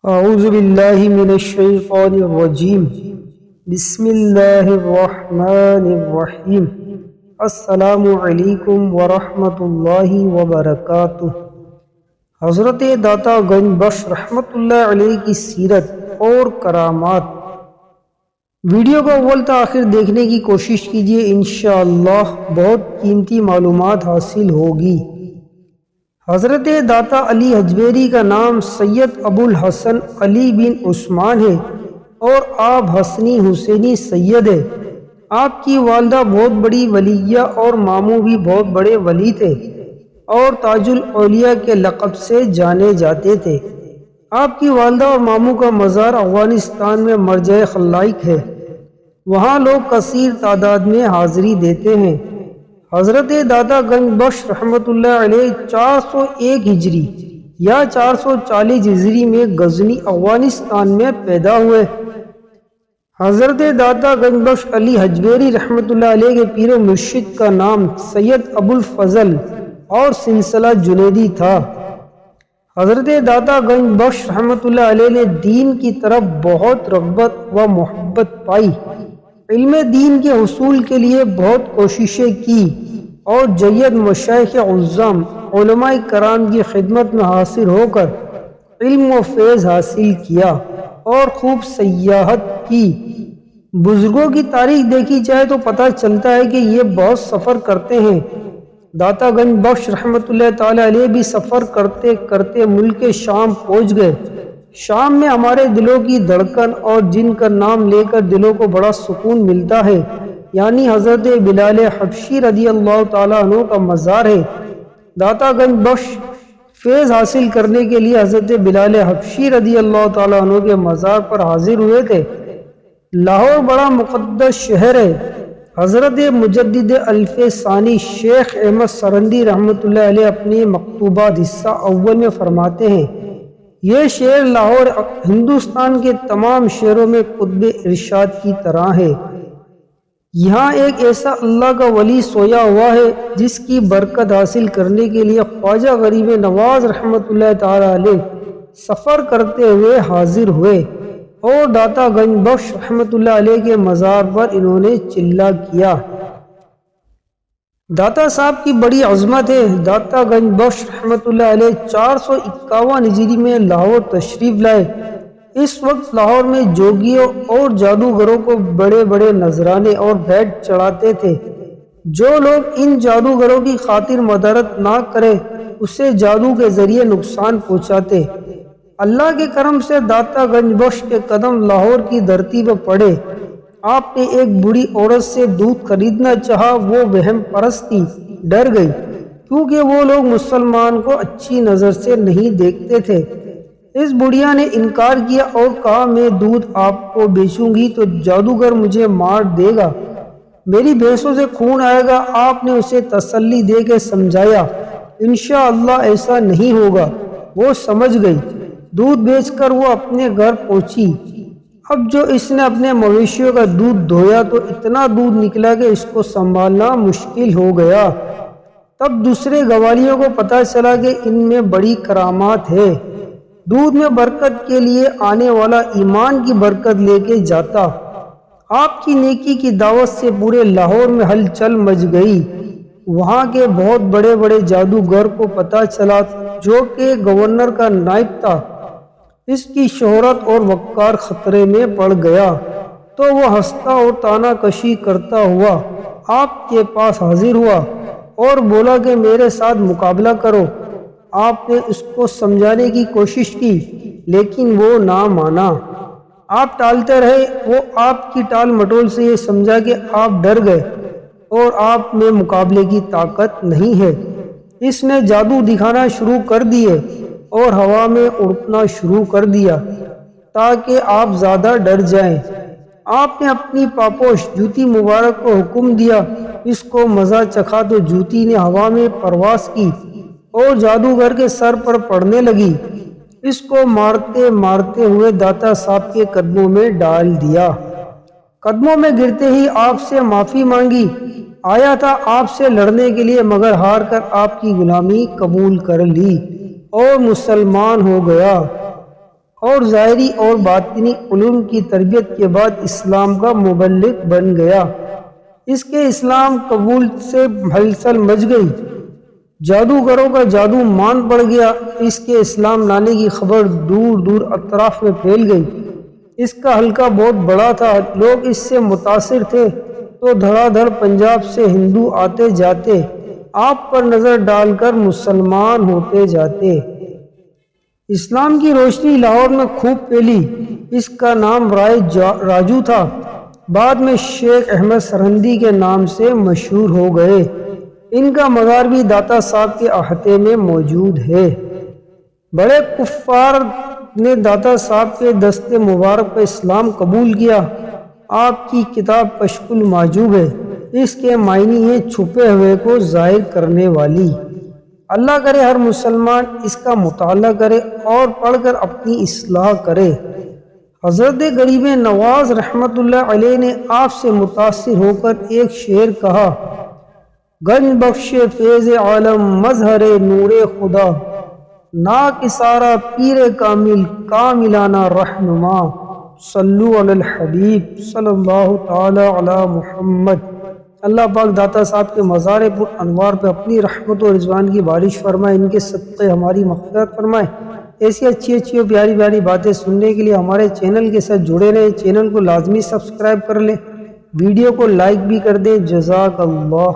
اعوذ باللہ من الشیطان الرجیم بسم اللہ الرحمن الرحیم السلام علیکم ورحمۃ اللہ وبرکاتہ۔ حضرت داتا گنج بخش رحمۃ اللہ علیہ کی سیرت اور کرامات۔ ویڈیو کو اول تا آخر دیکھنے کی کوشش کیجیے، انشاءاللہ بہت قیمتی معلومات حاصل ہوگی۔ حضرت داتا علی حجویری کا نام سید ابو الحسن علی بن عثمان ہے اور آپ حسنی حسینی سید ہے۔ آپ کی والدہ بہت بڑی ولیہ اور ماموں بھی بہت بڑے ولی تھے اور تاج الاولیاء کے لقب سے جانے جاتے تھے۔ آپ کی والدہ اور ماموں کا مزار افغانستان میں مرجع خلائق ہے، وہاں لوگ کثیر تعداد میں حاضری دیتے ہیں۔ حضرت داتا گنج بخش رحمۃ اللہ علیہ 401 ہجری یا 440 ہجری میں غزنی افغانستان میں پیدا ہوئے۔ حضرت داتا گنج بخش علی حجویری رحمۃ اللہ علیہ کے پیر و مرشد کا نام سید ابو الفضل اور سلسلہ جنیدی تھا۔ حضرت داتا گنج بخش رحمۃ اللہ علیہ نے دین کی طرف بہت رغبت و محبت پائی، علم دین کے حصول کے لیے بہت کوششیں کی اور جید مشائخ عظام علماء کرام کی خدمت میں حاضر ہو کر علم و فیض حاصل کیا اور خوب سیاحت کی۔ بزرگوں کی تاریخ دیکھی جائے تو پتہ چلتا ہے کہ یہ بہت سفر کرتے ہیں۔ داتا گنج بخش رحمۃ اللہ تعالی علیہ بھی سفر کرتے کرتے ملک شام پہنچ گئے۔ شام میں ہمارے دلوں کی دھڑکن اور جن کا نام لے کر دلوں کو بڑا سکون ملتا ہے، یعنی حضرت بلال حبشی رضی اللہ تعالیٰ عنہ کا مزار ہے۔ داتا گنج بخش فیض حاصل کرنے کے لیے حضرت بلال حبشی رضی اللہ تعالیٰ عنہ کے مزار پر حاضر ہوئے تھے۔ لاہور بڑا مقدس شہر ہے۔ حضرت مجدد الف ثانی شیخ احمد سرندی رحمۃ اللہ علیہ اپنے مکتوبات حصہ اول میں فرماتے ہیں، یہ شہر لاہور ہندوستان کے تمام شہروں میں قطب ارشاد کی طرح ہے۔ یہاں ایک ایسا اللہ کا ولی سویا ہوا ہے جس کی برکت حاصل کرنے کے لیے خواجہ غریب نواز رحمۃ اللہ تعالی علیہ سفر کرتے ہوئے حاضر ہوئے اور داتا گنج بخش رحمۃ اللہ علیہ کے مزار پر انہوں نے چلہ کیا۔ داتا صاحب کی بڑی عظمت ہے۔ داتا گنج بخش رحمۃ اللہ علیہ 451 ہجری میں لاہور تشریف لائے۔ اس وقت لاہور میں جوگیوں اور جادوگروں کو بڑے بڑے نذرانے اور بھیٹ چڑھاتے تھے۔ جو لوگ ان جادوگروں کی خاطر مدارت نہ کرے اسے جادو کے ذریعے نقصان پہنچاتے۔ اللہ کے کرم سے داتا گنج بخش کے قدم لاہور کی دھرتی پر پڑے۔ آپ نے ایک بوڑھی عورت سے دودھ خریدنا چاہا، وہ وہم پرست تھی، ڈر گئی کیونکہ وہ لوگ مسلمان کو اچھی نظر سے نہیں دیکھتے تھے۔ اس بڑھیا نے انکار کیا اور کہا، میں دودھ آپ کو بیچوں گی تو جادوگر مجھے مار دے گا، میری بھینسوں سے خون آئے گا۔ آپ نے اسے تسلی دے کے سمجھایا، انشاءاللہ ایسا نہیں ہوگا۔ وہ سمجھ گئی۔ دودھ بیچ کر وہ اپنے گھر پہنچی۔ اب جو اس نے اپنے مویشیوں کا دودھ دھویا تو اتنا دودھ نکلا کہ اس کو سنبھالنا مشکل ہو گیا۔ تب دوسرے گوالیوں کو پتہ چلا کہ ان میں بڑی کرامات ہے۔ دودھ میں برکت کے لیے آنے والا ایمان کی برکت لے کے جاتا۔ آپ کی نیکی کی دعوت سے پورے لاہور میں ہلچل مچ گئی۔ وہاں کے بہت بڑے بڑے جادوگر کو پتہ چلا، جو کہ گورنر کا نائب تھا۔ اس کی شہرت اور وقار خطرے میں پڑ گیا تو وہ ہنستا اور تانا کشی کرتا ہوا آپ کے پاس حاضر ہوا اور بولا کہ میرے ساتھ مقابلہ کرو۔ آپ نے اس کو سمجھانے کی کوشش کی لیکن وہ نہ مانا۔ آپ ٹالتے رہے۔ وہ آپ کی ٹال مٹول سے یہ سمجھا کہ آپ ڈر گئے اور آپ میں مقابلے کی طاقت نہیں ہے۔ اس نے جادو دکھانا شروع کر دیے اور ہوا میں اڑنا شروع کر دیا تاکہ آپ زیادہ ڈر جائیں۔ آپ نے اپنی پاپوش جوتی مبارک کو حکم دیا، اس کو مزہ چکھا تو جوتی نے ہوا میں پرواز کی اور جادوگر کے سر پر پڑنے لگی۔ اس کو مارتے مارتے ہوئے داتا صاحب کے قدموں میں ڈال دیا۔ قدموں میں گرتے ہی آپ سے معافی مانگی۔ آیا تھا آپ سے لڑنے کے لیے مگر ہار کر آپ کی غلامی قبول کر لی اور مسلمان ہو گیا اور ظاہری اور باطنی علوم کی تربیت کے بعد اسلام کا مبلغ بن گیا۔ اس کے اسلام قبول سے ہلچل مچ گئی، جادوگروں کا جادو مان پڑ گیا۔ اس کے اسلام لانے کی خبر دور دور اطراف میں پھیل گئی۔ اس کا حلقہ بہت بڑا تھا، لوگ اس سے متاثر تھے تو دھڑا دھڑ پنجاب سے ہندو آتے جاتے، آپ پر نظر ڈال کر مسلمان ہوتے جاتے۔ اسلام کی روشنی لاہور میں خوب پھیلی۔ اس کا نام رائے راجو تھا، بعد میں شیخ احمد سرہندی کے نام سے مشہور ہو گئے۔ ان کا مزار بھی داتا صاحب کے احاطے میں موجود ہے۔ بڑے کفار نے داتا صاحب کے دست مبارک پر اسلام قبول کیا۔ آپ کی کتاب کشف المحجوب ہے، اس کے معنی ہیں چھپے ہوئے کو ظاہر کرنے والی۔ اللہ کرے ہر مسلمان اس کا مطالعہ کرے اور پڑھ کر اپنی اصلاح کرے۔ حضرت غریب نواز رحمت اللہ علیہ نے آپ سے متاثر ہو کر ایک شعر کہا: گنج بخش فیض عالم مظہر نور خدا، ناکسارہ پیر کامل کاملانہ رہنما، صلو علی الحبیب صلی اللہ تعالی علی محمد۔ اللہ پاک داتا صاحب کے مزار پر انوار پہ اپنی رحمت و رضوان کی بارش فرمائے، ان کے صدقے ہماری مغفرت فرمائے۔ ایسی اچھی اور پیاری پیاری باتیں سننے کے لیے ہمارے چینل کے ساتھ جڑے رہیں۔ چینل کو لازمی سبسکرائب کر لیں، ویڈیو کو لائک بھی کر دیں۔ جزاک اللہ۔